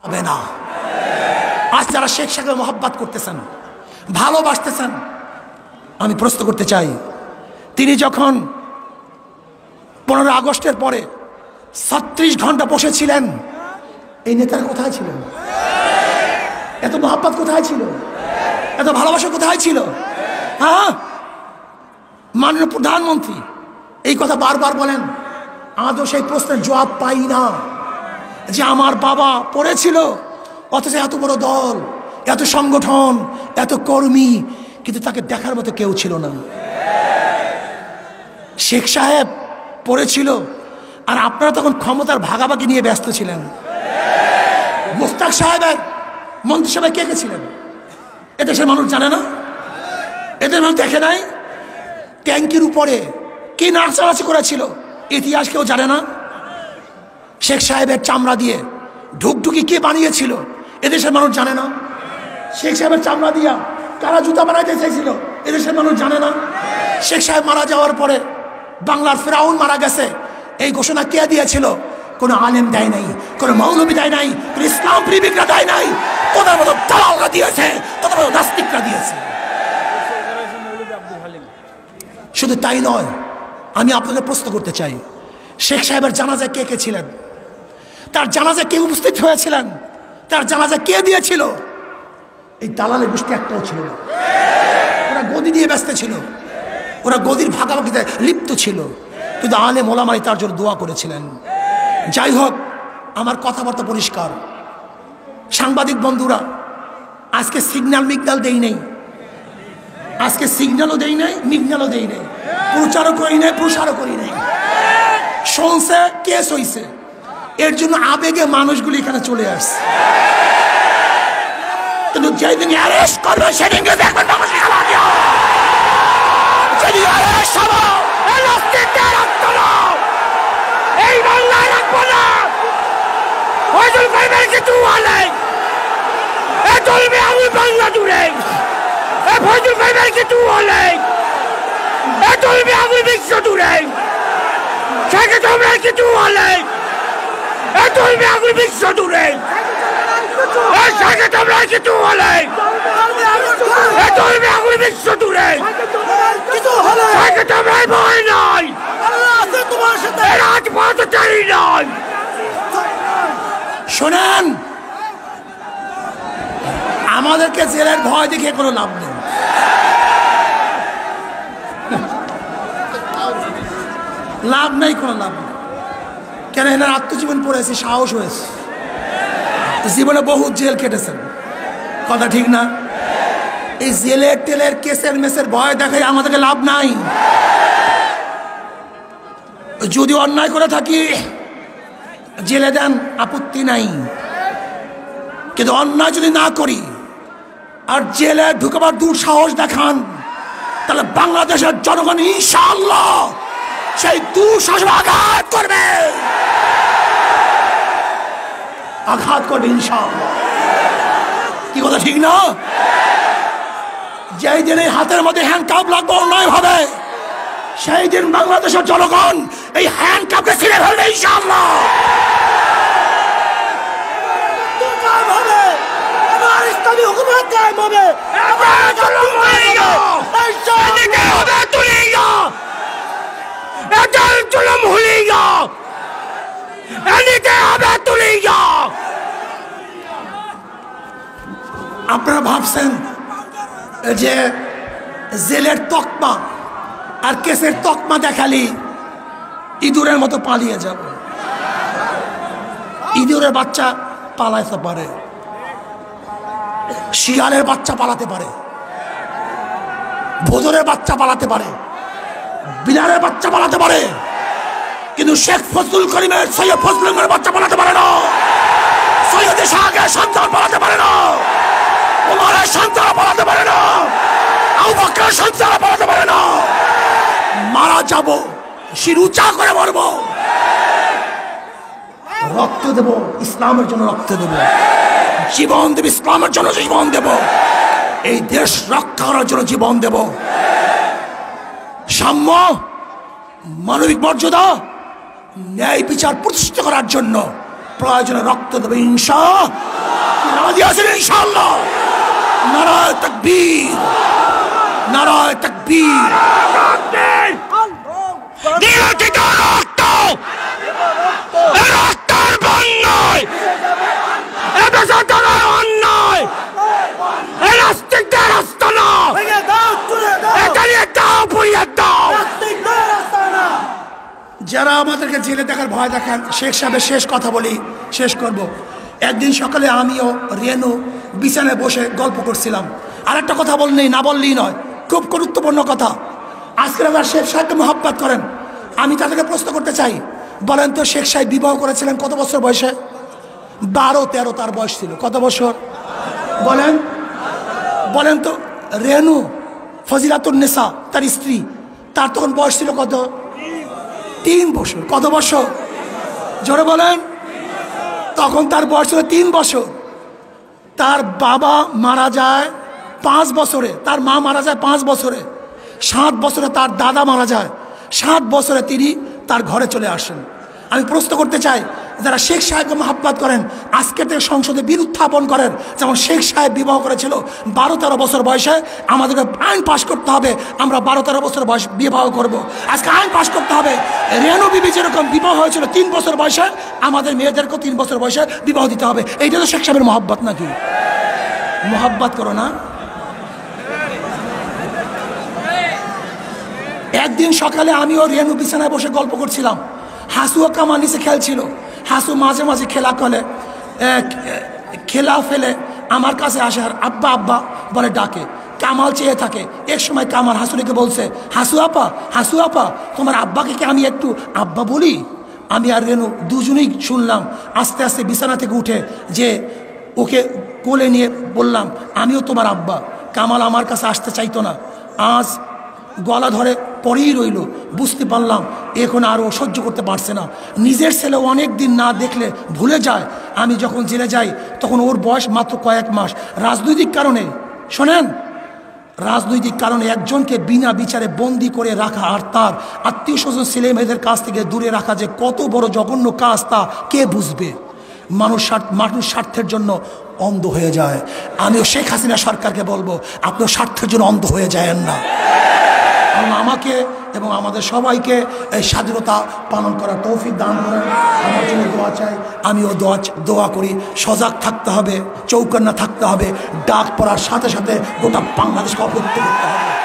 হবে না। আজ যারা শেখ সাহেবের মোহাব্বত করতেছেন, ভালোবাসতেছেন, আমি প্রশ্ন করতে চাই, তিনি যখন 15 আগস্টের পরে 36 ঘন্টা বসেছিলেন, এই নেতারা কোথায় ছিলেন? এত মোহাব্বত কোথায় ছিল? এত ভালোবাসা কোথায় ছিল? হ্যাঁ, মাননীয় প্রধানমন্ত্রী এই কথা বারবার বলেন, আদৌ সেই প্রশ্নের জবাব পাই না যে আমার বাবা পড়েছিল, অথচ এত বড় দল, এত সংগঠন, এত কর্মী, কিন্তু তাকে দেখার মতো কেউ ছিল না। শেখ সাহেব পড়েছিল, আর আপনারা তখন ক্ষমতার ভাগাভাগি নিয়ে ব্যস্ত ছিলেন। মোস্তাক সাহেবের মন্ত্রিসভায় কে কে ছিলেন এদেশের মানুষ জানে না? এদের মানুষ দেখে নাই? ট্যাঙ্কির উপরে কে নাচানাচি করেছিল ইতিহাস কেউ জানে না? শেখ সাহেবের চামড়া দিয়ে ঢুকঢুকি কে বানিয়েছিল এদেশের মানুষ জানে না? শেখ সাহেবের চামড়া দিয়া কারা জুতা বানাইতে চাইছিল এদেশের মানুষ জানে না? শেখ সাহেব মারা যাওয়ার পরে বাংলার ফেরাউন মারা গেছে, এই ঘোষণা কে দিয়েছিল? কোনো আলেম দেয় নাই, কোনো মৌলবী দেয় নাই, কোনো ইসলাম প্রেমিকরা দেয় নাই, তোদের মতো দালালরা দিয়েছে, তোদের মতো নাস্তিকরা দিয়েছে। শুধু তাই নয়, আমি আপনাদের প্রশ্ন করতে চাই, শেখ সাহেবের জানাজায় কে কে ছিলেন? তার জানাজায় কে উপস্থিত হয়েছিলেন? তার জানাজা কে দিয়েছিল? এই দালালের গোষ্ঠী একটাও ছিল না। ওরা গদি দিয়ে ব্যস্ত ছিল, ওরা গদির ভাগাভাগিতে লিপ্ত ছিল, কিন্তু আলেম ওলামাই তার জন্য দোয়া করেছিলেন। যাই হোক, আমার কথাবার্তা পরিষ্কার। সাংবাদিক বন্ধুরা, আজকে সিগন্যাল মিগনাল দেই নেই, আজকে সিগন্যালও দেই নাই, মিগনালও দেই নাই, প্রচারও করি নাই, প্রসারও করি নাই। শুনছে, কেস হইছে, এর জন্য আবেগে মানুষগুলি এখানে চলে আসছে। কিন্তু যেদিন অ্যারেস্ট করবে সেদিনকে দেখবেন বাংলাদেশে খেলা হবে। যেদিন অ্যারেস্ট হবে, এই নাস্তিকদের রক্ত নাও, এই বাংলায় রাখবো না। ফয়জুল ভাইয়ের কিছু হলে এ চলবে আমি বাংলা জুড়ে। এ ফয়জুল ভাইয়ের কিছু হলে এ চলবে আমি বিশ্ব জুড়ে। সেকে তোমরা কিছু হলে এ চলবে আমি বিশ্ব জুড়ে। তোমরা কিছু হলে এ চলবে আমি বিশ্ব জুড়ে। তোমরা ভয় নয়, রাজপথ চাই নয়। শোনেন, আমাদেরকে জেলের ভয় দেখে কোনো লাভ নেই। লাভ নেই, কোনো লাভ নেই। কেন? এনার আত্মজীবন পড়েছে, সাহস হয়েছে, জীবনে বহু জেল কেটেছেন, কথা ঠিক না? এই জেলের টেলের কেসের মেসের ভয় দেখায় আমাদেরকে লাভ নাই। যদি অন্যায় করে থাকি জেলে দেন, আপত্তি নাই, কিন্তু অন্যায় যদি না করি আর জেলে ঢুকবার দুঃসাহস দেখান, তাহলে বাংলাদেশের জনগণ ইনশাআল্লাহ সেই দুঃসাহস আঘাত করবে, আঘাত করবে ইনশাআল্লাহ। কি কথা ঠিক না? যেই দিন এই হাতের মধ্যে হ্যান্ডকাপ লাগবে অন্যায় হবে, সেই দিন বাংলাদেশের জনগণ এই হ্যান্ডকাপকে ছিঁড়ে ফেলবে ইনশাআল্লাহ। ইসলামী হুকুমত কায়েম হবে। আপনারা ভাবছেন যে জেলের তকমা আর কেসের তকমা দেখালি ইঁদুরের মতো পালিয়ে যাব? ইঁদুরের বাচ্চা পালাতে পারে, শিয়ালের বাচ্চা পালাতে পারে, ভোজনের বাচ্চা পালাতে পারে, বিলারের বাচ্চা পালাতে পারে, কিন্তু শেখ ফজলুল করিমের, সৈয়দ ফজলুল করিমের বাচ্চা পালাতে পারে না। সৈয়দ শাহের সন্তান পালাতে পারে না, ওমরের সন্তান পালাতে পারে না, আবু বকরের সন্তান পালাতে পারে না। মারা যাব, শির উঁচা করে মরব, রক্ত দেব ইসলামের জন্য, রক্ত দেব, জীবন দেব ইসলামের জন্য, জীবন দেব, এই দেশ রক্ষা করার জন্য জীবন দেব। সাম্য, মানবিক মর্যাদা, ন্যায় বিচার প্রতিষ্ঠা করার জন্য প্রয়োজনে রক্ত দেব ইনশাআল্লাহ। রাজি আছেন ইনশাআল্লাহ? নারায়ে তাকবীর, নারায়ে তাকবীর। যারা আমাদেরকে জেলে দেখার ভয় দেখান, শেখ সাহেবের শেষ কথা বলি, শেষ করব। একদিন সকালে আমিও রেনু বিছানায় বসে গল্প করছিলাম। আর একটা কথা বললেই না বললেই নয়, খুব গুরুত্বপূর্ণ কথা। আজকে আমার শেখ সাহেবকে মহব্বত করেন। আমি তাদেরকে প্রশ্ন করতে চাই, বলেন তো শেখ সাহেব বিবাহ করেছিলেন কত বছর বয়সে? 12-13 তার বয়স ছিল। কত বছর বলেন? বলেন তো রেনু ফজিলাতুন নেসা তার স্ত্রী, তার তখন বয়স ছিল কত? 3 বছর। কত বছর? জোরে বলেন। তখন তার বয়স ছিল 3 বছর। তার বাবা মারা যায় 5 বছরে, তার মা মারা যায় 5 বছরে। 7 বছরে তার দাদা মারা যায়। 7 বছরে তিনি তার ঘরে চলে আসেন। আমি প্রশ্ন করতে চাই, যারা শেখ সাহেবকে মহব্বত করেন, আজকে থেকে সংসদে বিল উত্থাপন করেন, যেমন শেখ সাহেব বিবাহ করেছিল 12-13 বছর বয়সে। আমাদেরকে আইন পাশ করতে হবে, আমরা 12-13 বছর বয়স বিবাহ করব। আজকে আইন পাশ করতে হবে, রেনু বিবি যেরকম বিবাহ হয়েছিল 3 বছর বয়সে, আমাদের মেয়েদেরকেও 3 বছর বয়সে বিবাহ দিতে হবে। এইটা তো শেখ সাহেবের মহব্বত নাকি? মহব্বত করো না? একদিন সকালে আমিও রেনু বিছানায় বসে গল্প করছিলাম। হাসুও কামার নিচে খেলছিল। হাসু মাঝে মাঝে খেলা ফেলে আমার কাছে আসে আর আব্বা আব্বা বলে ডাকে। কামাল চেয়ে থাকে। এক সময় কামাল হাসুরিকে বলছে, হাসু আপা তোমার আব্বাকে কি আমি একটু আব্বা বলি? আমি আর রেনু দুজনেই শুনলাম। আস্তে আস্তে বিছানা থেকে উঠে যে ওকে কোলে নিয়ে বললাম, আমিও তোমার আব্বা। কামাল আমার কাছে আসতে চাইতো না। আজ গলা ধরে পরেই রইল। বুঝতে পারলাম এখন আর ও সহ্য করতে পারছে না। নিজের ছেলে অনেক দিন না দেখলে ভুলে যায়। আমি যখন জেলে যাই তখন ওর বয়স মাত্র কয়েক মাস। রাজনৈতিক কারণে, শোনেন, রাজনৈতিক কারণে একজনকে বিনা বিচারে বন্দি করে রাখা আর তার আত্মীয় স্বজন ছেলে মেয়েদের কাছ থেকে দূরে রাখা যে কত বড় জঘন্য কাজ তা কে বুঝবে? মানুষ স্বার্থের জন্য অন্ধ হয়ে যায়। আমিও শেখ হাসিনা সরকারকে বলবো, আপনিও স্বার্থের জন্য অন্ধ হয়ে যায়েন না। আমাকে এবং আমাদের সবাইকে এই স্বাধীনতা পালন করার তৌফিক দান করেন। আমার জন্য দোয়া চাই, আমিও দোয়া করি। সজাগ থাকতে হবে, চৌকান্না থাকতে হবে। ডাক পড়ার সাথে সাথে গোটা বাংলাদেশকে অবরুদ্ধ করতে হবে।